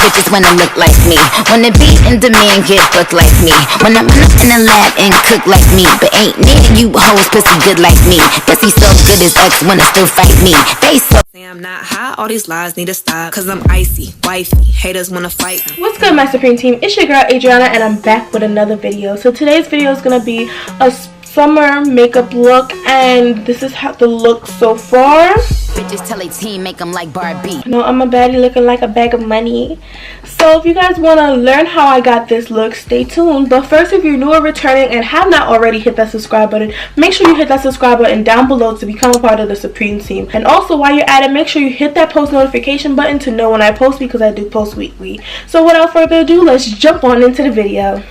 bitches wanna look like me. Wanna be in demand, get booked like me. When I'm in the lab and cook like me. But ain't near you hoes pussy good like me. Pussy so good his ex wanna still fight me. They so say I'm not hot, all these lies need to stop. Cause I'm icy, wifey, haters wanna fight me. What's good, my Supreme Team? It's your girl Adriana and I'm back with another video. So today's video is gonna be a summer makeup look, and this is how the look so far. bitches tell a team make them like Barbie. No, I'm a baddie looking like a bag of money. So if you guys want to learn how I got this look, stay tuned. But first, if you're new or returning and have not already hit that subscribe button, make sure you hit that subscribe button down below to become a part of the Supreme Team. And also, while you're at it, make sure you hit that post notification button to know when I post, because I do post weekly. So without further ado, let's jump on into the video.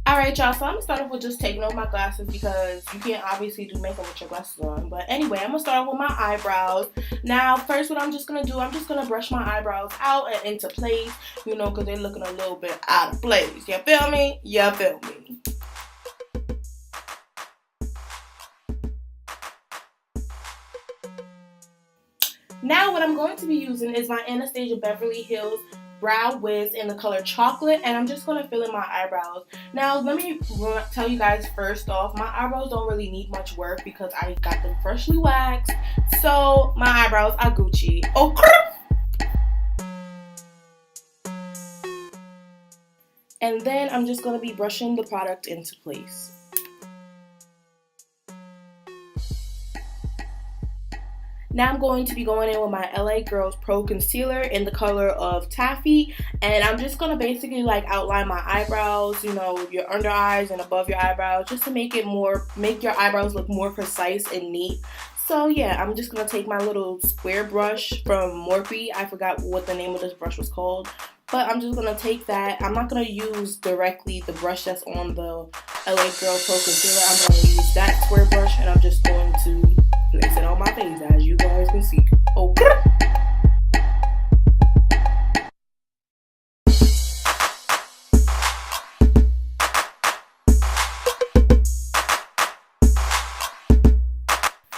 Alright, y'all, so I'm going to start off with just taking off my glasses because you can't obviously do makeup with your glasses on. But anyway, I'm going to start off with my eyebrows. Now, first what I'm just going to do, I'm just going to brush my eyebrows out and into place, you know, because they're looking a little bit out of place. You feel me? You feel me? Now, what I'm going to be using is my Anastasia Beverly Hills Brow Wiz in the color chocolate, and I'm just going to fill in my eyebrows. Now let me tell you guys, first off, my eyebrows don't really need much work because I got them freshly waxed, so my eyebrows are Gucci. And then I'm just going to be brushing the product into place. Now I'm going to be going in with my LA Girls Pro Concealer in the color of Toffee, and I'm just going to basically like outline my eyebrows, you know, your under eyes and above your eyebrows, just to make your eyebrows look more precise and neat. So yeah, I'm just going to take my little square brush from Morphe. I forgot what the name of this brush was called, but I'm just going to take that. I'm not going to use directly the brush that's on the LA Girls Pro Concealer. I'm going to use that square brush, and I'm just going to place it on my face, as you guys can see. Okay.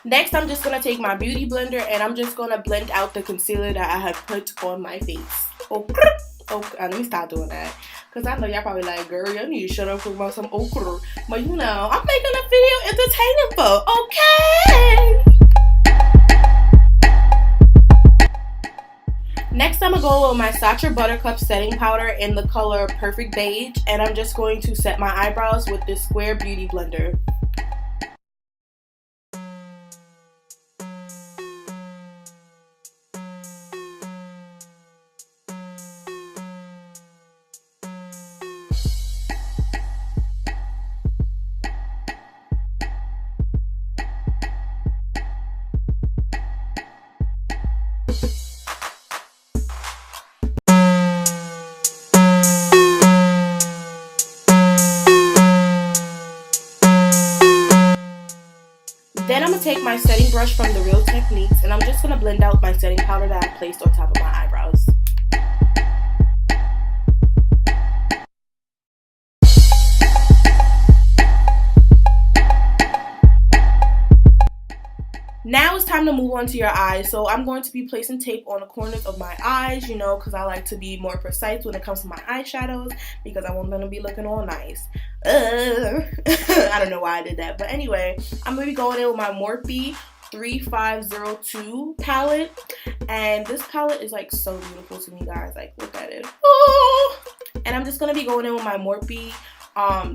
Next, I'm just going to take my beauty blender and I'm just going to blend out the concealer that I had put on my face. Okay. Okay. Let me stop doing that, because I know y'all probably like, girl, you need to shut up about some okra. But you know, I'm making a video entertaining for, okay? Next, I'm going to go with my Sacha Buttercup setting powder in the color Perfect Beige, and I'm just going to set my eyebrows with this square beauty blender. Then I'm going to take my setting brush from the Real Techniques, and I'm just going to blend out my setting powder that I placed on top of my eyebrows. Now it's time to move on to your eyes. So I'm going to be placing tape on the corners of my eyes, you know, because I like to be more precise when it comes to my eyeshadows, because I want them to be looking all nice. I don't know why I did that, but anyway, I'm going to be going in with my Morphe 3502 palette, and this palette is like so beautiful to me, guys. Like, look at it. Oh! And I'm just going to be going in with my Morphe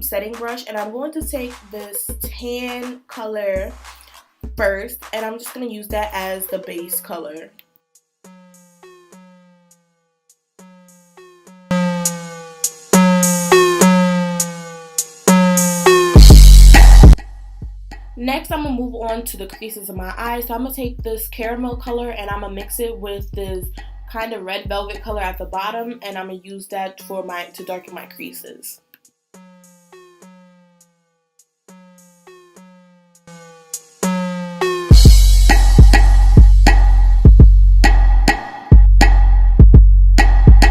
setting brush, and I'm going to take this tan color first, and I'm just going to use that as the base color. Next, I'm going to move on to the creases of my eyes. So I'm going to take this caramel color and I'm going to mix it with this kind of red velvet color at the bottom, and I'm going to use that to darken my creases.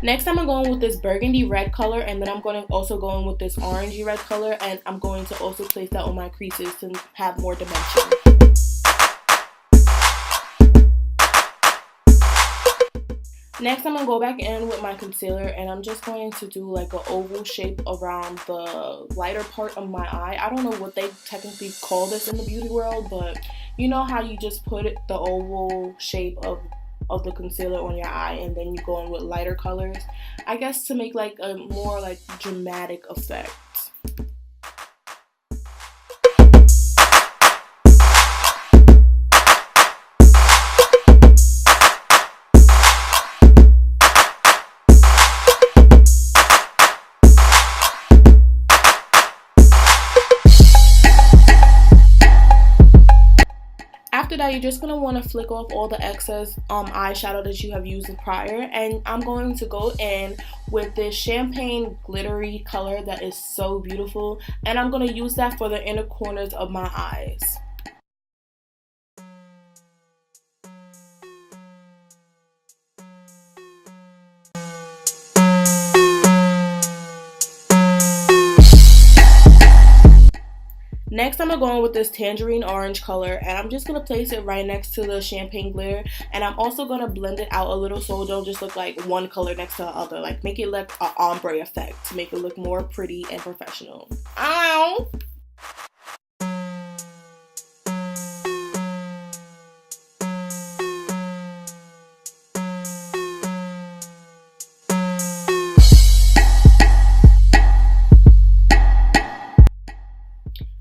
Next, I'm going to go in with this burgundy red color, and then I'm going to also go in with this orangey red color, and I'm going to also place that on my creases to have more dimension. Next, I'm going to go back in with my concealer, and I'm just going to do like an oval shape around the lighter part of my eye. I don't know what they technically call this in the beauty world, but you know how you just put the oval shape of the concealer on your eye, and then you go in with lighter colors, I guess, to make like a more like dramatic effect. After that, you're just going to want to flick off all the excess eyeshadow that you have used prior, and I'm going to go in with this champagne glittery color that is so beautiful, and I'm going to use that for the inner corners of my eyes. Next, I'm going to go in with this tangerine orange color, and I'm just going to place it right next to the champagne glitter, and I'm also going to blend it out a little so it don't just look like one color next to the other. Like, make it like an ombre effect to make it look more pretty and professional. Ow!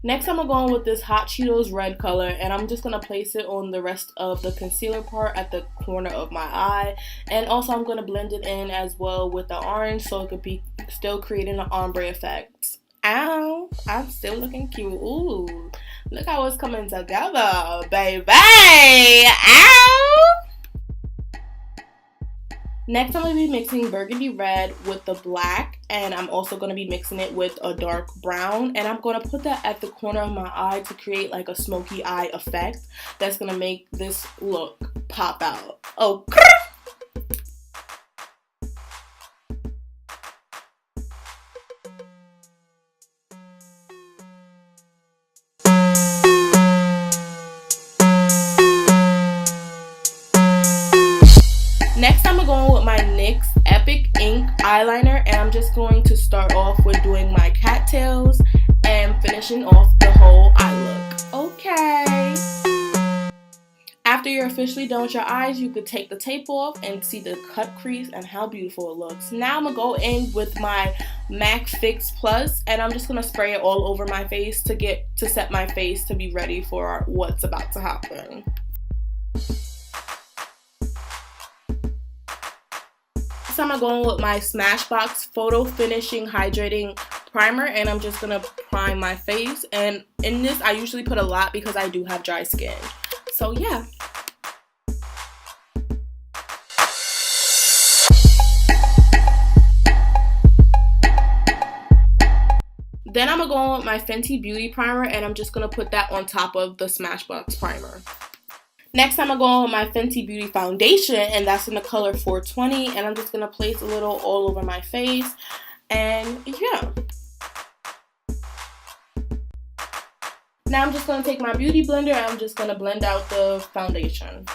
Next, I'm going to go in with this Hot Cheetos red color, and I'm just going to place it on the rest of the concealer part at the corner of my eye. And also, I'm going to blend it in as well with the orange so it could be still creating an ombre effect. Ow! I'm still looking cute. Ooh, look how it's coming together, baby! Ow! Next, I'm going to be mixing burgundy red with the black, and I'm also going to be mixing it with a dark brown, and I'm going to put that at the corner of my eye to create like a smoky eye effect that's going to make this look pop out. Okay. Next, I'm going with my NYX Epic Ink eyeliner, and I'm just going to start off with doing my cattails and finishing off the whole eye look. Okay. After you're officially done with your eyes, you could take the tape off and see the cut crease and how beautiful it looks. Now I'm going to go in with my MAC Fix Plus, and I'm just going to spray it all over my face to set my face to be ready for what's about to happen. I'm going with my Smashbox Photo Finishing Hydrating Primer, and I'm just going to prime my face. And in this, I usually put a lot because I do have dry skin. So yeah. Then I'm going to go in with my Fenty Beauty Primer, and I'm just going to put that on top of the Smashbox Primer. Next, I'm going to go in with my Fenty Beauty Foundation, and that's in the color 420, and I'm just going to place a little all over my face, and yeah. Now I'm just going to take my beauty blender, and I'm just going to blend out the foundation.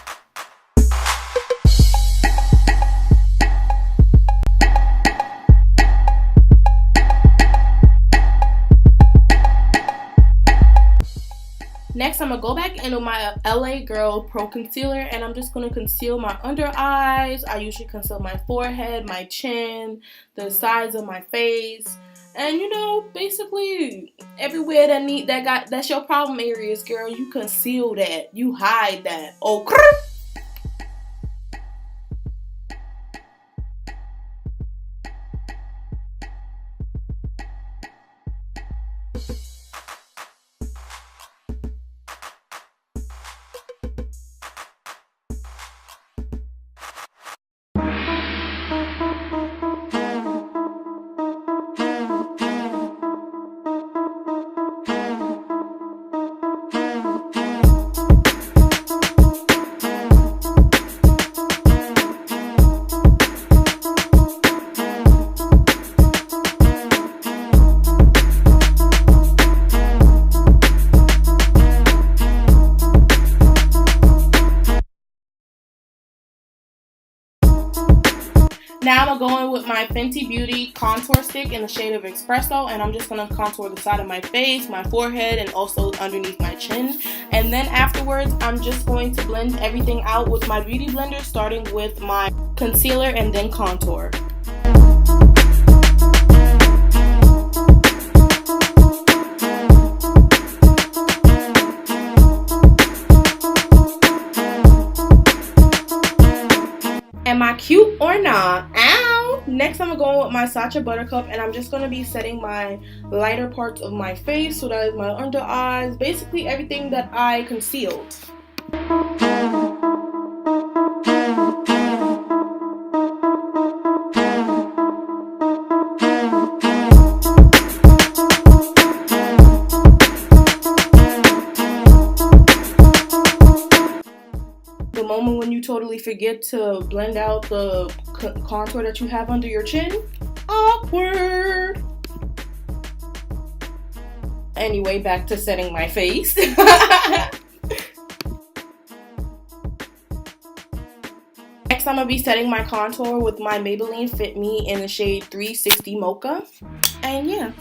Next, I'm going to go back in with my LA Girl Pro Concealer, and I'm just going to conceal my under eyes. I usually conceal my forehead, my chin, the sides of my face, and you know, basically everywhere that's your problem areas, girl. You conceal that, you hide that. Okay. Now I'm going with my Fenty Beauty contour stick in the shade of Espresso, and I'm just going to contour the side of my face, my forehead, and also underneath my chin. And then afterwards, I'm just going to blend everything out with my beauty blender, starting with my concealer and then contour. Am I cute or not? Ow! Next, I'm going with my Sacha Buttercup, and I'm just going to be setting my lighter parts of my face, so that is my under eyes, basically everything that I concealed. The moment when you totally forget to blend out the contour that you have under your chin. Awkward. Anyway, back to setting my face. Next, I'm going to be setting my contour with my Maybelline Fit Me in the shade 360 Mocha. And yeah.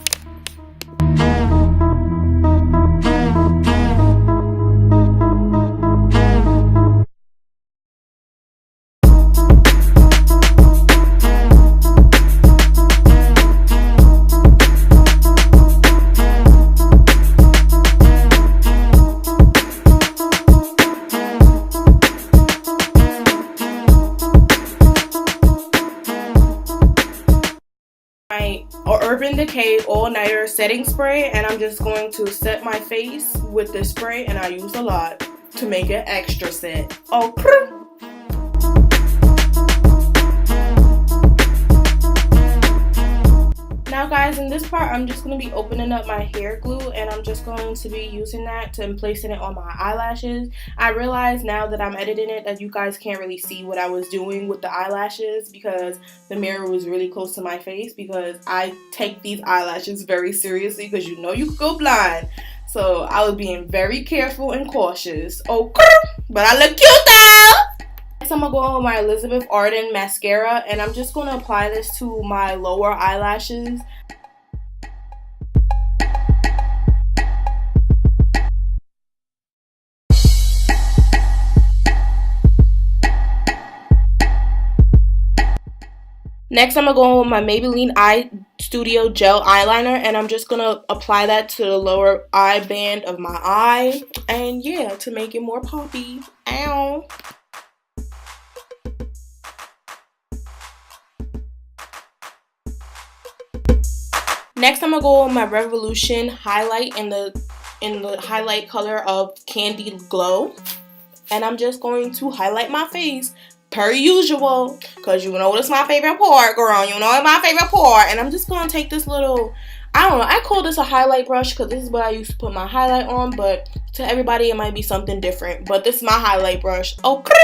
Urban Decay All Nighter Setting Spray, and I'm just going to set my face with this spray, and I use a lot to make it extra set. Okay. Now guys, in this part, I'm just going to be opening up my hair glue, and I'm just going to be using that and placing it on my eyelashes. I realize now that I'm editing it that you guys can't really see what I was doing with the eyelashes because the mirror was really close to my face, because I take these eyelashes very seriously, because you know you could go blind. So I was being very careful and cautious. Okay, but I look cute though! Next, I'm going to go with my Elizabeth Arden mascara, and I'm just going to apply this to my lower eyelashes. Next, I'm going to go with my Maybelline Eye Studio Gel Eyeliner, and I'm just going to apply that to the lower eye band of my eye. And yeah, to make it more poppy. Ow! Next, I'm gonna go with my Revolution highlight in the highlight color of Candy Glow, and I'm just going to highlight my face per usual, cause you know it's my favorite part, girl. You know it's my favorite part, and I'm just gonna take this little, I don't know, I call this a highlight brush because this is what I used to put my highlight on, but to everybody it might be something different. But this is my highlight brush. Okay.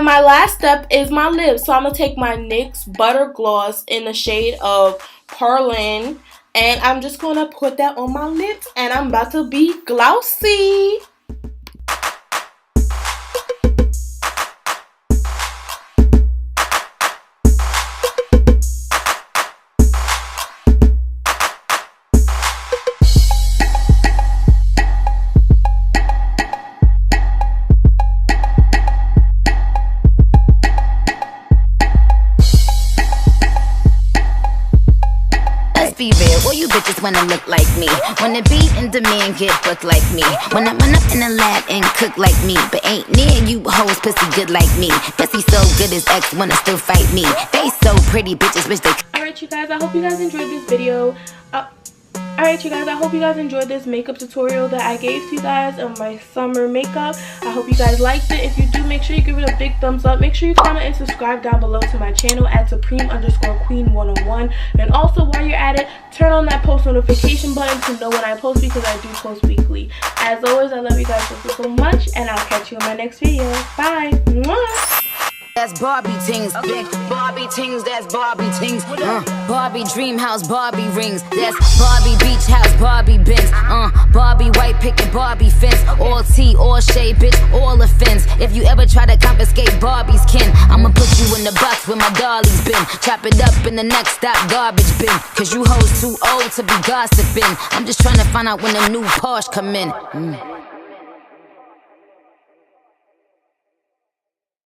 My last step is my lips, so I'm going to take my NYX Butter Gloss in the shade of Praline, and I'm just going to put that on my lips, and I'm about to be glossy. Be real, all you bitches wanna look like me, wanna be in demand, get booked like me, wanna run up in the lab and cook like me, but ain't near you hoes pussy good like me. Pussy so good as ex wanna still fight me. They so pretty, bitches wish they could. Alright, you guys, I hope you guys enjoyed this video. Alright, you guys, I hope you guys enjoyed this makeup tutorial that I gave to you guys on my summer makeup. I hope you guys liked it. If you do, make sure you give it a big thumbs up. Make sure you comment and subscribe down below to my channel at supreme_queen101. And also, while you're at it, turn on that post notification button to know when I post, because I do post weekly. As always, I love you guys so much, and I'll catch you in my next video. Bye. Mwah. That's Barbie tings, big Barbie tings, that's Barbie tings. Barbie dream house, Barbie rings. That's Barbie beach house, Barbie Benz. Barbie white picket, Barbie fence. All tea, all shade, bitch, all offense. If you ever try to confiscate Barbie's kin, I'ma put you in the box where my dolly's been. Chop it up in the next stop, garbage bin. Cause you hoes too old to be gossiping. I'm just trying to find out when the new Porsche come in.